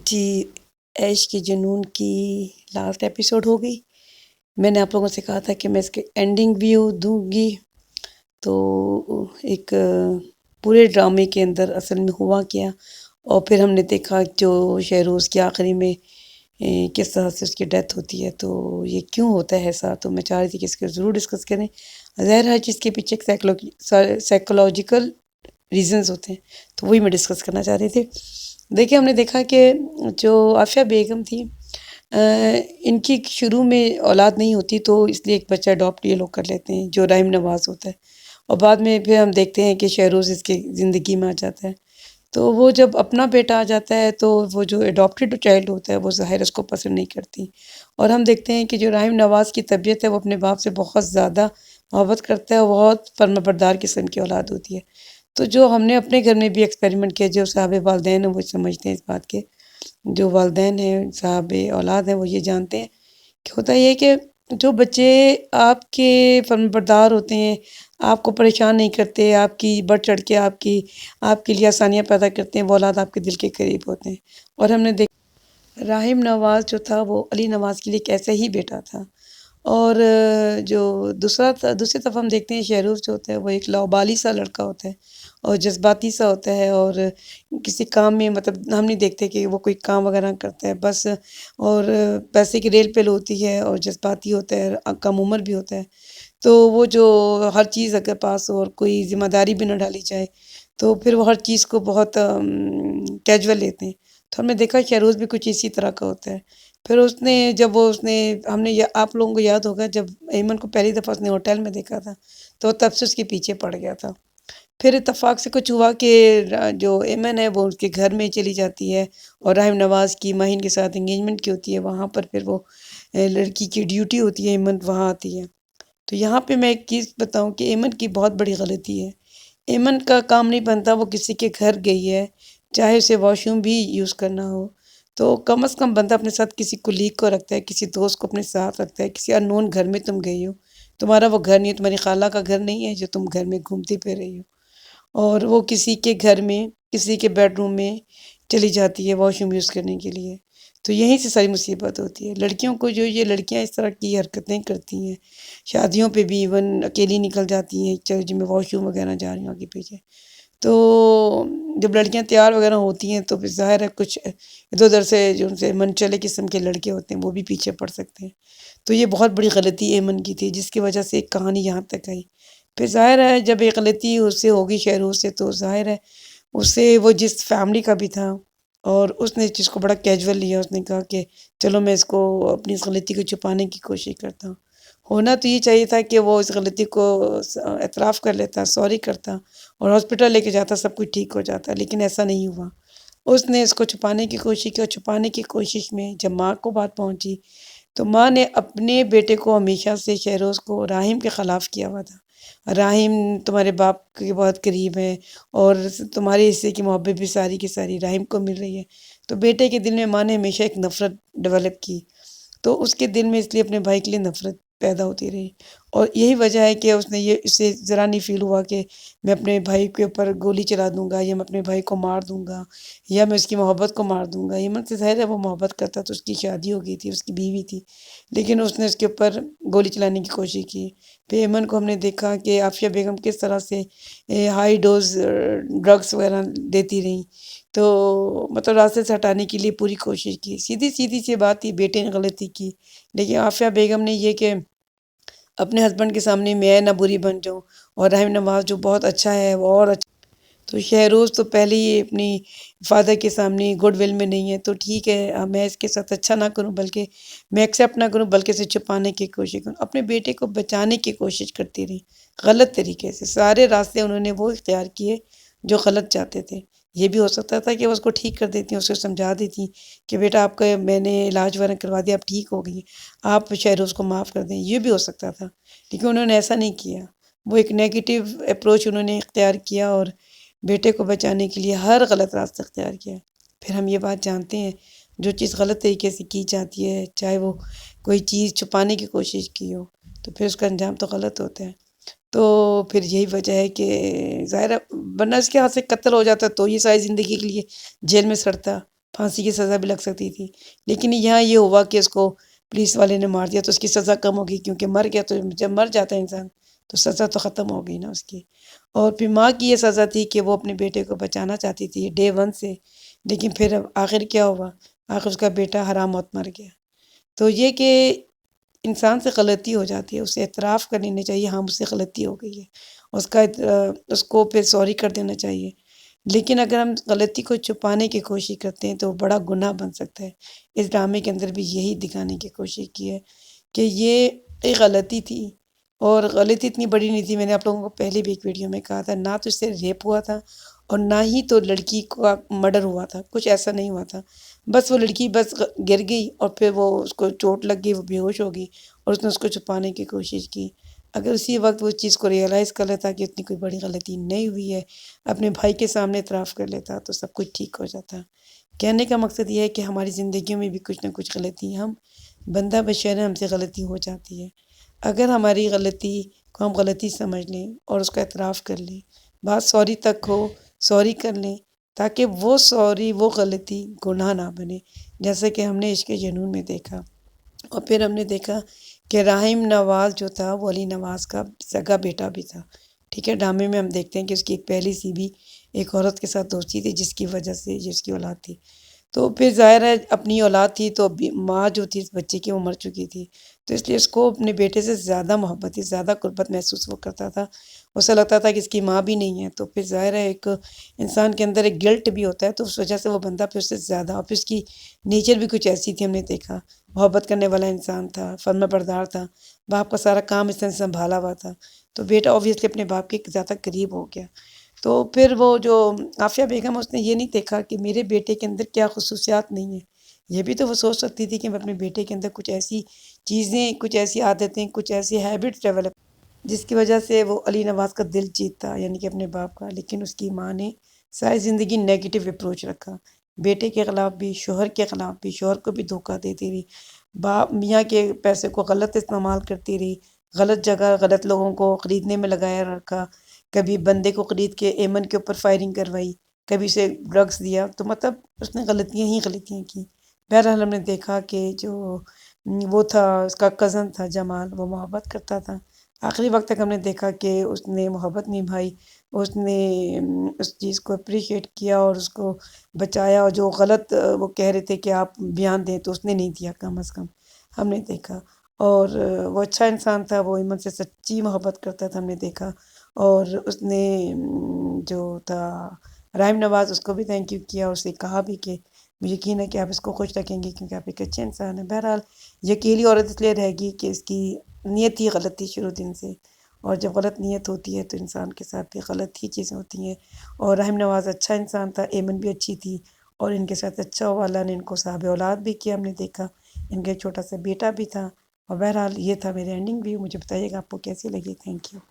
جی، عیش کے جنون کی لاسٹ ایپیسوڈ ہو گئی۔ میں نے آپ لوگوں سے کہا تھا کہ میں اس کے اینڈنگ ویو دوں گی، تو ایک پورے ڈرامے کے اندر اصل میں ہوا کیا، اور پھر ہم نے دیکھا جو شہروز کی آخری میں کس طرح سے اس کی ڈیتھ ہوتی ہے، تو یہ کیوں ہوتا ہے ایسا، تو میں چاہ رہی تھی کہ اس کو ضرور ڈسکس کریں۔ ظاہر ہر چیز کے پیچھے ایک سائیکولوجیکل ریزنز ہوتے ہیں، تو وہی میں ڈسکس کرنا چاہ رہی تھی۔ دیکھیں، ہم نے دیکھا کہ جو عافیہ بیگم تھی، ان کی شروع میں اولاد نہیں ہوتی، تو اس لیے ایک بچہ اڈاپٹ یہ لوگ کر لیتے ہیں جو رحیم نواز ہوتا ہے، اور بعد میں پھر ہم دیکھتے ہیں کہ شہروز اس کی زندگی میں آ جاتا ہے۔ تو وہ جب اپنا بیٹا آ جاتا ہے تو وہ جو اڈاپٹیڈ چائلڈ ہوتا ہے وہ ظاہر اس کو پسند نہیں کرتی، اور ہم دیکھتے ہیں کہ جو رحیم نواز کی طبیعت ہے وہ اپنے باپ سے بہت زیادہ محبت کرتا ہے، بہت فرما بردار قسم کی اولاد ہوتی ہے۔ تو جو ہم نے اپنے گھر میں بھی ایکسپیریمنٹ کیا، جو صاحب والدین ہیں وہ سمجھتے ہیں اس بات کے، جو والدین ہیں صاحب اولاد ہیں وہ یہ جانتے ہیں کہ ہوتا یہ ہے کہ جو بچے آپ کے فرما بردار ہوتے ہیں، آپ کو پریشان نہیں کرتے، آپ کی بڑھ چڑھ کے آپ کے لیے آسانیاں پیدا کرتے ہیں، وہ اولاد آپ کے دل کے قریب ہوتے ہیں۔ اور ہم نے دیکھا رحیم نواز جو تھا وہ علی نواز کے لیے ایک ایسا ہی بیٹا تھا، اور جو دوسری طرف ہم دیکھتے ہیں شہروز جو ہوتا ہے وہ ایک لاابالی سا لڑکا ہوتا ہے، اور جذباتی سا ہوتا ہے، اور کسی کام میں مطلب ہم نہیں دیکھتے کہ وہ کوئی کام وغیرہ کرتا ہے بس، اور پیسے کی ریل پیل ہوتی ہے، اور جذباتی ہوتا ہے، کم عمر بھی ہوتا ہے، تو وہ جو ہر چیز اگر پاس ہو اور کوئی ذمہ داری بھی نہ ڈالی جائے تو پھر وہ ہر چیز کو بہت کیجول لیتے ہیں۔ تو ہم نے دیکھا شہروز بھی کچھ اسی طرح کا ہوتا ہے۔ پھر اس نے ہم نے آپ لوگوں کو یاد ہوگا جب ایمن کو پہلی دفعہ اس نے ہوٹل میں دیکھا تھا تو تب سے اس کے پیچھے پڑ گیا تھا۔ پھر اتفاق سے کچھ ہوا کہ جو ایمن ہے وہ اس کے گھر میں چلی جاتی ہے، اور رحیم نواز کی ماہین کے ساتھ انگیجمنٹ کی ہوتی ہے، وہاں پر پھر وہ لڑکی کی ڈیوٹی ہوتی ہے، ایمن وہاں آتی ہے۔ تو یہاں پہ میں ایک چیز بتاؤں کہ ایمن کی بہت بڑی غلطی ہے۔ ایمن کا کام نہیں بنتا، وہ کسی کے گھر گئی ہے، چاہے اسے واش روم بھی یوز کرنا ہو، تو کم از کم بندہ اپنے ساتھ کسی کولیگ کو رکھتا ہے، کسی دوست کو اپنے ساتھ رکھتا ہے۔ کسی اننون گھر میں تم گئی ہو، تمہارا وہ گھر نہیں ہے، تمہاری خالہ کا گھر نہیں ہے جو تم گھر میں گھومتی پھر رہی ہو، اور وہ کسی کے گھر میں، کسی کے بیڈ روم میں چلی جاتی ہے واش روم یوز کرنے کے لیے۔ تو یہیں سے ساری مصیبت ہوتی ہے لڑکیوں کو، جو یہ لڑکیاں اس طرح کی حرکتیں کرتی ہیں شادیوں پہ بھی، ایون اکیلی نکل جاتی ہیں چرچ میں واش روم وغیرہ جا رہی ہوں آگے پیچھے، تو جب لڑکیاں تیار وغیرہ ہوتی ہیں تو پھر ظاہر ہے کچھ ادھر ادھر سے جو ان سے من چلے قسم کے لڑکے ہوتے ہیں وہ بھی پیچھے پڑ سکتے ہیں۔ تو یہ بہت بڑی غلطی ایمن کی تھی جس کی وجہ سے ایک کہانی یہاں تک آئی۔ پھر ظاہر ہے جب ایک غلطی اس سے ہوگی شہروز سے، تو ظاہر ہے اس سے وہ جس فیملی کا بھی تھا، اور اس نے اس چیز کو بڑا کیجول لیا، اس نے کہا کہ چلو میں اس کو اپنی اس غلطی کو چھپانے کی کوشش کرتا ہوں۔ ہونا تو یہ چاہیے تھا کہ وہ اس غلطی کو اعتراف کر لیتا، سوری کرتا، اور ہاسپٹل لے کے جاتا، سب کچھ ٹھیک ہو جاتا، لیکن ایسا نہیں ہوا۔ اس نے اس کو چھپانے کی کوشش کی، اور چھپانے کی کوشش میں جب ماں کو بات پہنچی تو ماں نے اپنے بیٹے کو ہمیشہ سے شہروز کو راحم کے خلاف کیا ہوا تھا۔ راحم تمہارے باپ کے بہت قریب ہے، اور تمہارے حصے کی محبت بھی ساری کی ساری راحم کو مل رہی ہے، تو بیٹے کے دل میں ماں نے ہمیشہ ایک نفرت ڈیولپ کی، تو اس کے دل میں اس لیے اپنے بھائی کے لیے نفرت پیدا ہوتی رہی، اور یہی وجہ ہے کہ اس نے یہ اسے ذرا نہیں فیل ہوا کہ میں اپنے بھائی کے اوپر گولی چلا دوں گا، یا میں اپنے بھائی کو مار دوں گا، یا میں اس کی محبت کو مار دوں گا۔ ایمن سے ظاہر ہے وہ محبت کرتا تو اس کی شادی ہو گئی تھی، اس کی بیوی تھی، لیکن اس نے اس کے اوپر گولی چلانے کی کوشش کی۔ پھر ایمن کو ہم نے دیکھا کہ عافیہ بیگم کس طرح سے ہائی ڈوز ڈرگس وغیرہ دیتی رہیں، تو مطلب راستے سے ہٹانے کے لیے پوری کوشش کی۔ سیدھی سیدھی سی بات تھی، بیٹے نے غلطی کی، لیکن عافیہ بیگم نے یہ کہ اپنے ہسبینڈ کے سامنے میں نہ بری بن جاؤں، اور رحیم نواز جو بہت اچھا ہے وہ اور اچھا، تو شہروز تو پہلے ہی اپنی فادر کے سامنے گڈ ول میں نہیں ہے، تو ٹھیک ہے میں اس کے ساتھ اچھا نہ کروں، بلکہ میں ایکسیپٹ نہ کروں، بلکہ اسے چھپانے کی کوشش کروں، اپنے بیٹے کو بچانے کی کوشش کرتی رہی غلط طریقے سے۔ سارے راستے انہوں نے وہ اختیار کیے جو غلط چاہتے تھے۔ یہ بھی ہو سکتا تھا کہ وہ اس کو ٹھیک کر دیتی، اس کو سمجھا دیتی کہ بیٹا آپ کا میں نے علاج وغیرہ کروا دیا، آپ ٹھیک ہو گئی، آپ شہروز کو معاف کر دیں، یہ بھی ہو سکتا تھا، لیکن انہوں نے ایسا نہیں کیا۔ وہ ایک نیگیٹو اپروچ انہوں نے اختیار کیا، اور بیٹے کو بچانے کے لیے ہر غلط راستہ اختیار کیا۔ پھر ہم یہ بات جانتے ہیں جو چیز غلط طریقے سے کی جاتی ہے، چاہے وہ کوئی چیز چھپانے کی کوشش کی ہو، تو پھر اس کا انجام تو غلط ہوتا ہے۔ تو پھر یہی وجہ ہے کہ ظاہر ہے ورنہ اس کے ہاتھ سے قتل ہو جاتا تو یہ ساری زندگی کے لیے جیل میں سڑتا، پھانسی کی سزا بھی لگ سکتی تھی، لیکن یہاں یہ ہوا کہ اس کو پولیس والے نے مار دیا تو اس کی سزا کم ہو گئی، کیونکہ مر گیا تو جب مر جاتا ہے انسان تو سزا تو ختم ہو گئی نا اس کی۔ اور پھر ماں کی یہ سزا تھی کہ وہ اپنے بیٹے کو بچانا چاہتی تھی ڈے ون سے، لیکن پھر اب آخر کیا ہوا، آخر اس کا بیٹا حرام موت مر گیا۔ تو یہ کہ انسان سے غلطی ہو جاتی ہے، اسے اعتراف کر لینا چاہیے، ہاں مجھ سے غلطی ہو گئی ہے، اس کو پھر سوری کر دینا چاہیے۔ لیکن اگر ہم غلطی کو چھپانے کی کوشش کرتے ہیں تو وہ بڑا گناہ بن سکتا ہے۔ اس ڈرامے کے اندر بھی یہی دکھانے کی کوشش کی ہے کہ یہ ایک غلطی تھی، اور غلطی اتنی بڑی نہیں تھی۔ میں نے آپ لوگوں کو پہلے بھی ایک ویڈیو میں کہا تھا، نہ تو اس سے ریپ ہوا تھا اور نہ ہی تو لڑکی کا مرڈر ہوا تھا، کچھ ایسا نہیں ہوا تھا۔ بس وہ لڑکی بس گر گئی اور پھر وہ اس کو چوٹ لگ گئی، وہ بے ہوش ہو گئی اور اس نے اس کو چھپانے کی کوشش کی۔ اگر اسی وقت وہ اس چیز کو ریئلائز کر لیتا کہ اتنی کوئی بڑی غلطی نہیں ہوئی ہے، اپنے بھائی کے سامنے اعتراف کر لیتا تو سب کچھ ٹھیک ہو جاتا۔ کہنے کا مقصد یہ ہے کہ ہماری زندگیوں میں بھی کچھ نہ کچھ غلطی، ہم بندہ بشر ہیں، ہم سے غلطی ہو جاتی ہے۔ اگر ہماری غلطی کو ہم غلطی سمجھ لیں اور اس کا اعتراف کر لیں، بات سوری تک ہو، سوری کر لیں، تاکہ وہ سوری، وہ غلطی گناہ نہ بنے، جیسا کہ ہم نے عشق جنون میں دیکھا۔ اور پھر ہم نے دیکھا کہ راہم نواز جو تھا وہ علی نواز کا سگا بیٹا بھی تھا، ٹھیک ہے۔ ڈرامے میں ہم دیکھتے ہیں کہ اس کی ایک پہلی سی بھی ایک عورت کے ساتھ دوستی تھی، جس کی وجہ سے جس کی اولاد تھی۔ تو پھر ظاہر ہے اپنی اولاد تھی تو ماں جو تھی اس بچے کی وہ مر چکی تھی، تو اس لیے اس کو اپنے بیٹے سے زیادہ محبت تھی، زیادہ قربت محسوس وہ کرتا تھا۔ اسے لگتا تھا کہ اس کی ماں بھی نہیں ہے، تو پھر ظاہر ہے ایک انسان کے اندر ایک گلٹ بھی ہوتا ہے، تو اس وجہ سے وہ بندہ پھر اس سے زیادہ، اور پھر اس کی نیچر بھی کچھ ایسی تھی، ہم نے دیکھا محبت کرنے والا انسان تھا، فرما بردار تھا، باپ کا سارا کام اس نے سنبھالا ہوا تھا، تو بیٹا اوبویسلی اپنے باپ کے زیادہ قریب ہو گیا۔ تو پھر وہ جو عافیہ بیگم اس نے یہ نہیں دیکھا کہ میرے بیٹے کے اندر کیا خصوصیات نہیں ہیں، یہ بھی تو وہ سوچ سکتی تھی کہ میں اپنے بیٹے کے اندر کچھ ایسی چیزیں، کچھ ایسی عادتیں، کچھ ایسی ہیبٹس ڈیولپ جس کی وجہ سے وہ علی نواز کا دل جیتتا، یعنی کہ اپنے باپ کا۔ لیکن اس کی ماں نے ساری زندگی نیگیٹو اپروچ رکھا، بیٹے کے خلاف بھی، شوہر کے خلاف بھی، شوہر کو بھی دھوکہ دیتی رہی، باپ میاں کے پیسے کو غلط استعمال کرتی رہی، غلط جگہ غلط لوگوں کو خریدنے میں لگایا رکھا، کبھی بندے کو خرید کے ایمن کے اوپر فائرنگ کروائی، کبھی اسے ڈرگس دیا، تو مطلب اس نے غلطیاں ہی غلطیاں کی۔ بہرحال ہم نے دیکھا کہ جو وہ تھا اس کا کزن تھا جمال، وہ محبت کرتا تھا، آخری وقت تک ہم نے دیکھا کہ اس نے محبت نبھائی، اس نے اس چیز کو اپریشیٹ کیا اور اس کو بچایا، اور جو غلط وہ کہہ رہے تھے کہ آپ بیان دیں تو اس نے نہیں دیا، کم از کم ہم نے دیکھا۔ اور وہ اچھا انسان تھا، وہ ایمن سے سچی محبت کرتا تھا، ہم نے دیکھا۔ اور اس نے جو تھا رحیم نواز، اس کو بھی تھینک یو کیا، اور اسے کہا بھی کہ مجھے یقین ہے کہ آپ اس کو خوش رکھیں گے کیونکہ آپ ایک اچھے انسان ہیں۔ بہرحال یہ اکیلی عورت اس لیے رہے گی کہ اس کی نیت ہی غلط تھی شروع دن سے، اور جب غلط نیت ہوتی ہے تو انسان کے ساتھ بھی غلط ہی چیزیں ہوتی ہیں۔ اور رحیم نواز اچھا انسان تھا، ایمن بھی اچھی تھی، اور ان کے ساتھ اچھا ہوا، اللہ نے ان کو صاحب اولاد بھی کیا، ہم نے دیکھا ان کے چھوٹا سا بیٹا بھی تھا۔ اور بہرحال یہ تھا میرے اینڈنگ ویو، مجھے بتائیے گا آپ کو کیسی لگی۔ Thank you.